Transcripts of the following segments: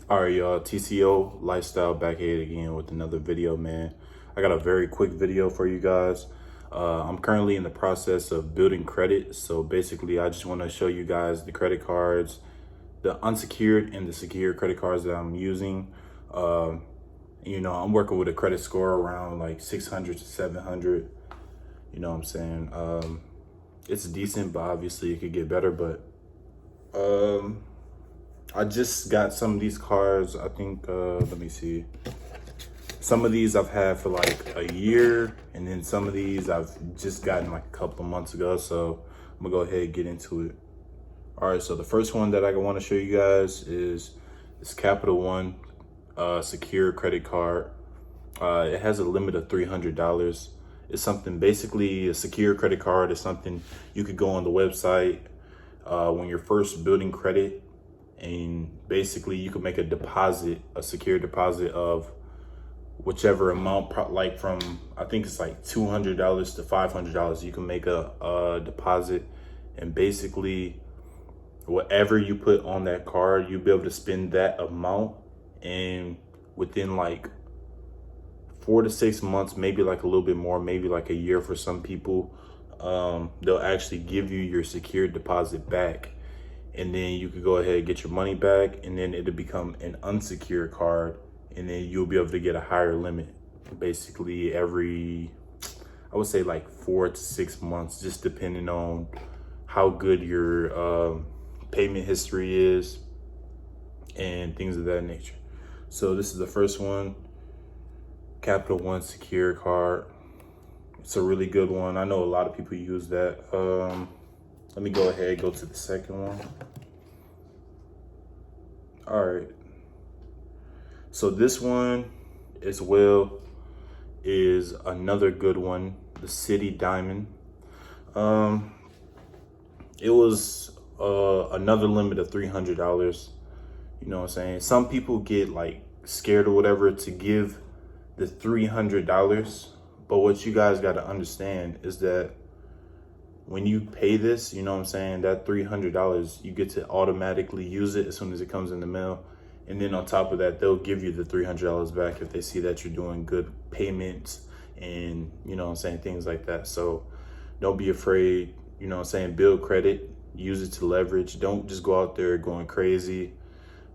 All right, y'all, TCO Lifestyle back here again with another video, man. I got a very quick video for you guys. I'm currently in the process of building credit. So basically, I just want to show you guys the credit cards, the unsecured and the secured credit cards that I'm using. I'm working with a credit score around like 600 to 700. You know what I'm saying? It's decent, but obviously it could get better. But I just got some of these cards. I think, let me see. Some of these I've had for like a year, and then some of these I've just gotten like a couple of months ago. So I'm gonna go ahead and get into it. All right, so the first one that I want to show you guys is this Capital One secure credit card. It has a limit of $300. It's something, basically a secure credit card is something you could go on the website when you're first building credit, and basically you can make a deposit, a secure deposit of whichever amount, like from, I think it's like $200 to $500. You can make a deposit, and basically whatever you put on that card, you'll be able to spend that amount, and within like 4 to 6 months, maybe like a little bit more, maybe like a year for some people, they'll actually give you your secured deposit back, and then you could go ahead and get your money back, and then it'll become an unsecured card, and then you'll be able to get a higher limit basically every, I would say like 4 to 6 months, just depending on how good your payment history is and things of that nature. So this is the first one, Capital One secure card. It's a really good one. I know a lot of people use that. Let me go ahead and go to the second one. All right. So this one as well is another good one, the City Diamond. It was another limit of $300. You know what I'm saying? Some people get like scared or whatever to give the $300, but what you guys got to understand is that when you pay this, you know what I'm saying, that $300, you get to automatically use it as soon as it comes in the mail. And then on top of that, they'll give you the $300 back if they see that you're doing good payments and, you know what I'm saying, things like that. So don't be afraid, you know what I'm saying, build credit, use it to leverage. Don't just go out there going crazy,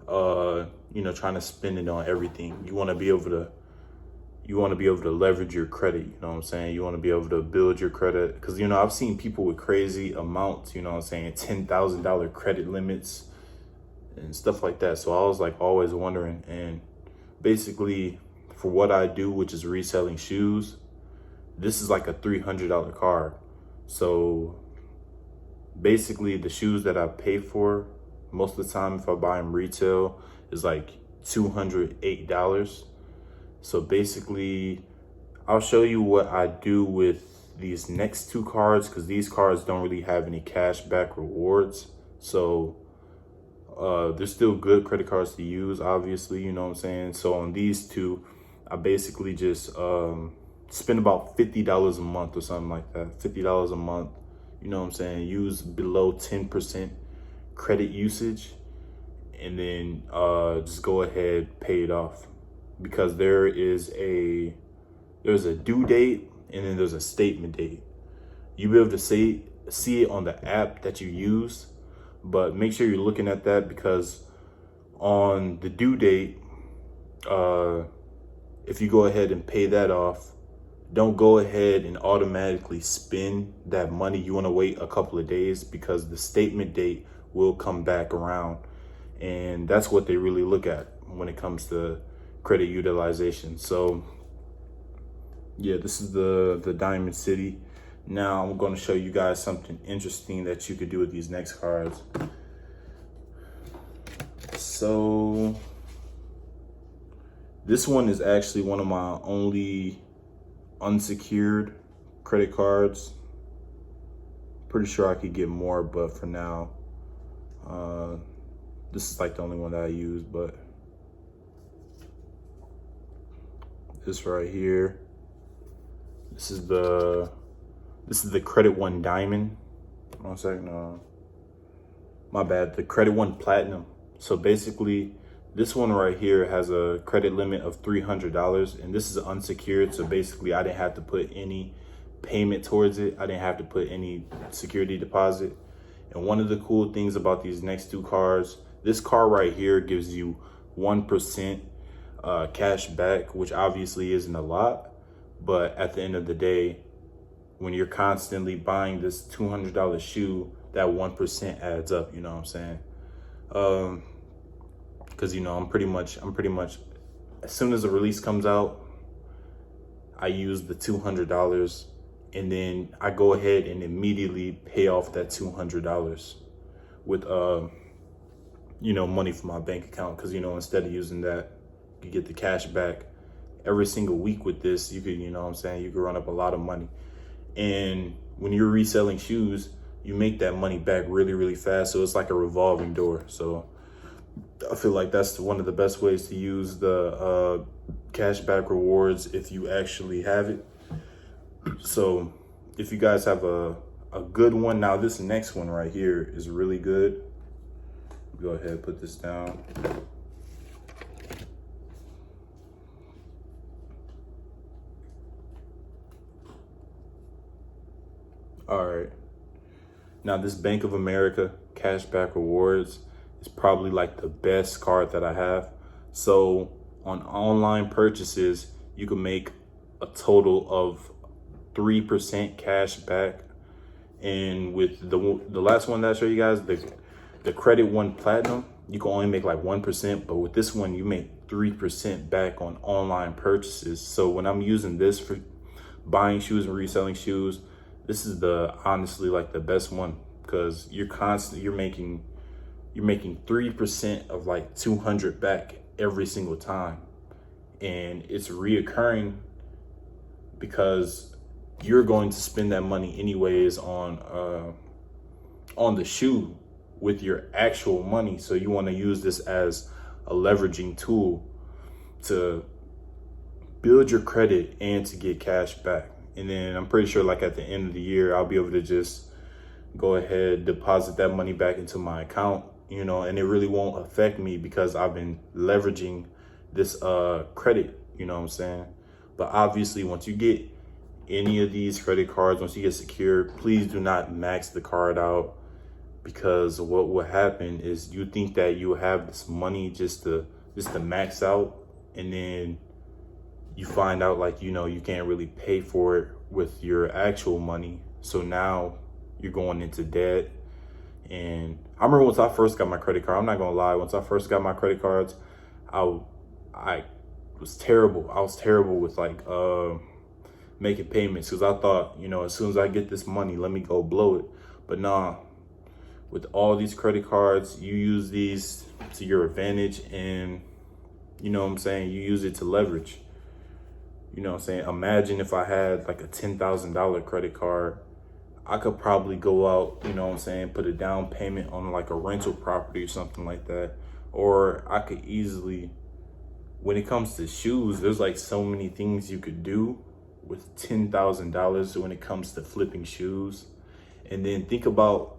trying to spend it on everything. You want to be able to leverage your credit, you know what I'm saying? You want to be able to build your credit, because, I've seen people with crazy amounts, you know what I'm saying, $10,000 credit limits and stuff like that. So I was like always wondering, and basically for what I do, which is reselling shoes, this is like a $300 card. So basically the shoes that I pay for most of the time, if I buy them retail, is like $208. So basically, I'll show you what I do with these next two cards, because these cards don't really have any cash back rewards. So they're still good credit cards to use, obviously, you know what I'm saying? So on these two, I basically just spend about $50 a month or something like that. $50 a month, you know what I'm saying? Use below 10% credit usage, and then just go ahead, pay it off. Because there's a due date, and then there's a statement date. You'll be able to see it on the app that you use, but make sure you're looking at that, because on the due date, if you go ahead and pay that off, don't go ahead and automatically spend that money. You want to wait a couple of days, because the statement date will come back around, and that's what they really look at when it comes to credit utilization. So yeah, this is the Diamond City. Now I'm going to show you guys something interesting that you could do with these next cards. So this one is actually one of my only unsecured credit cards. Pretty sure I could get more, but for now, this is like the only one that I use. But this right here, this is the Credit One Diamond. 1 second, my bad, the Credit One Platinum. So basically This one right here has a credit limit of $300, and this is unsecured. So basically I didn't have to put any payment towards it. I didn't have to put any security deposit. And one of the cool things about these next two cars, this car right here gives you 1% cash back, which obviously isn't a lot. But at the end of the day, when you're constantly buying this $200 shoe, that 1% adds up, you know what I'm saying? Cause you know, I'm pretty much, as soon as the release comes out, I use the $200 and then I go ahead and immediately pay off that $200 with, you know, money from my bank account. Cause you know, instead of using that, you get the cash back every single week with this. You could, you know what I'm saying? You could run up a lot of money. And when you're reselling shoes, you make that money back really, really fast. So it's like a revolving door. So I feel like that's one of the best ways to use the cashback rewards if you actually have it. So if you guys have a good one, now this next one right here is really good. Go ahead and put this down. All right. Now this Bank of America cashback rewards is probably like the best card that I have. So on online purchases, you can make a total of 3% cash back. And with the last one that I show you guys, the Credit One Platinum, you can only make like 1%, but with this one, you make 3% back on online purchases. So when I'm using this for buying shoes and reselling shoes, this is honestly like the best one, because you're making 3% of like 200 back every single time. And it's reoccurring because you're going to spend that money anyways on the shoe with your actual money. So you want to use this as a leveraging tool to build your credit and to get cash back. And then I'm pretty sure like at the end of the year, I'll be able to just go ahead, deposit that money back into my account, you know, and it really won't affect me because I've been leveraging this credit, you know what I'm saying? But obviously once you get any of these credit cards, once you get secured, please do not max the card out, because what will happen is you think that you have this money just to max out, and then you find out like, you know, you can't really pay for it with your actual money. So now you're going into debt. And I remember once I first got my credit card, I'm not gonna lie, once I first got my credit cards, I was terrible. I was terrible with like making payments, because I thought, you know, as soon as I get this money, let me go blow it. But nah, with all these credit cards, you use these to your advantage, and you know what I'm saying, you use it to leverage. You know what I'm saying? Imagine if I had like a $10,000 credit card, I could probably go out, you know what I'm saying, put a down payment on like a rental property or something like that. Or I could easily, when it comes to shoes, there's like so many things you could do with $10,000 when it comes to flipping shoes. And then think about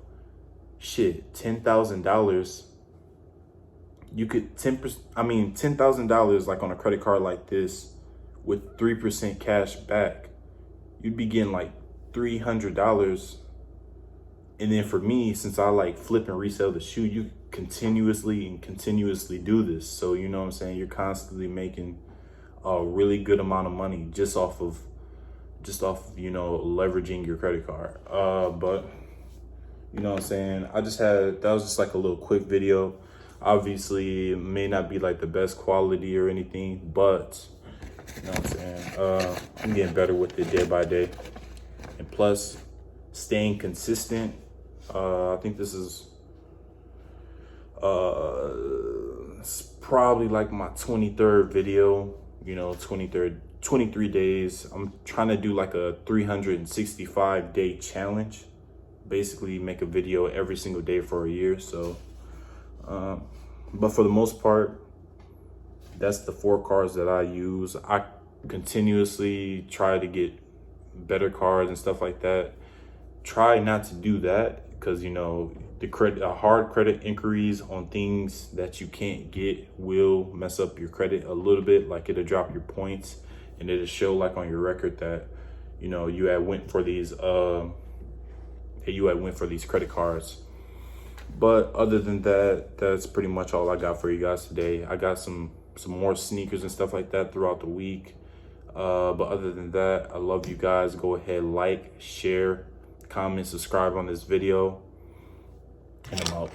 shit, $10,000. You could $10,000 like on a credit card like this with 3% cash back, you'd be getting like $300. And then for me, since I like flip and resell the shoe, you continuously do this. So you know what I'm saying, you're constantly making a really good amount of money just off of you know, leveraging your credit card. But you know what I'm saying, that was just like a little quick video. Obviously it may not be like the best quality or anything, but you know what I'm saying, I'm getting better with it day by day. And plus, staying consistent. I think this is it's probably like my 23rd video, you know, 23 days. I'm trying to do like a 365-day challenge. Basically make a video every single day for a year. So, but for the most part, that's the 4 cards that I use. I continuously try to get better cards and stuff like that. Try not to do that, because you know hard credit inquiries on things that you can't get will mess up your credit a little bit. Like it'll drop your points, and it'll show like on your record that, you know, you had went for these credit cards. But other than that, that's pretty much all I got for you guys today. I got some more sneakers and stuff like that throughout the week. But other than that, I love you guys. Go ahead, like, share, comment, subscribe on this video, and I'm out.